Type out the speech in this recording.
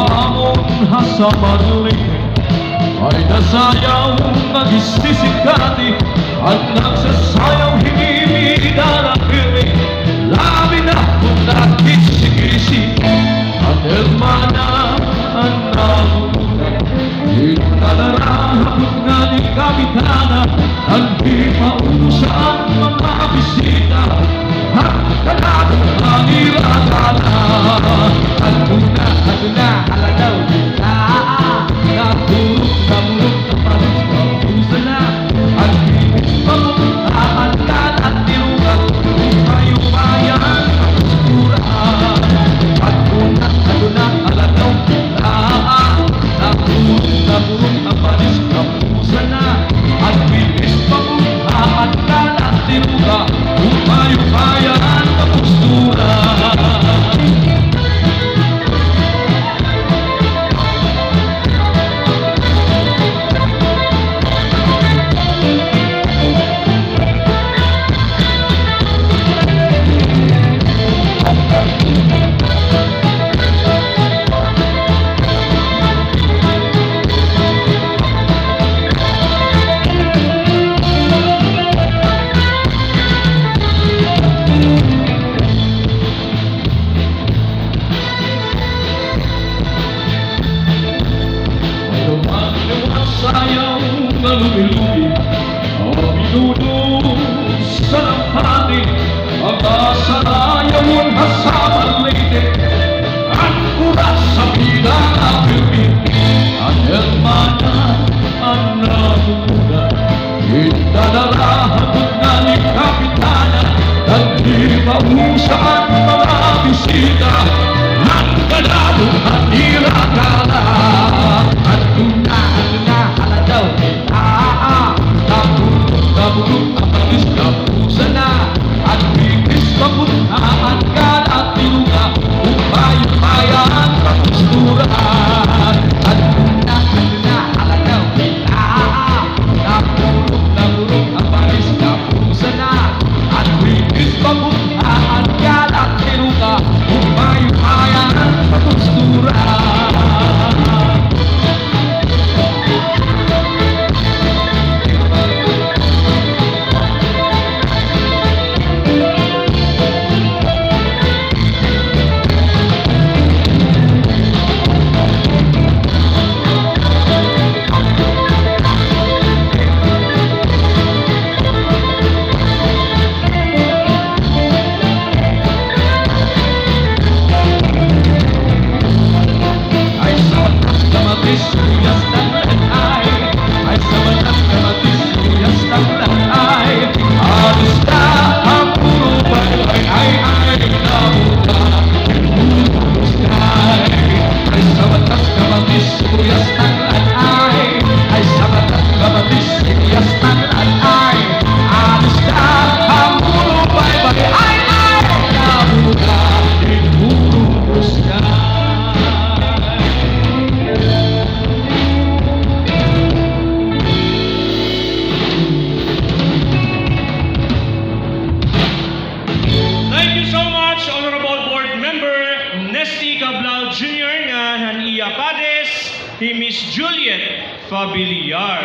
hamon sa mali ay nasayaw nagsisikati at nagsasayaw himidarakilig. Labi na kung nagkisikisi at hermana ang nauna. Itanarahap nga ni Kapitana ang di mausaan mga bisita at kanado ang iragala. Ano na, haladaw kita. Nabulok na palis na pusa na. Ang hibig pagpuntaan at tirugan kung kayo bayan ang kusturaan. Ano na, haladaw kita. Nabulok na palis na pusa na. Ang hibig pagpuntaan at tirugan kung kayo bayan ang kusturaan. Sayaw na lumilubi ang minudo sa lampanin. Ang kasarayawan sa malite ang kuras sa bilang apilin. Ang hermana ang namuda itanarahan nga ni Kapitana ang di mausaan mga bisita. Ang ganado ang iragala. Nabulok ang palis na pusa na. At bigis papuntaan ka at tiluga kung bayan kakusturaan. At na, alagaw kita. Nabulok ang palis na pusa na. At bigis papuntaan ka at tiluga kung bayan kakusturaan. Jr. nga han iya Miss Juliet Fabiliar.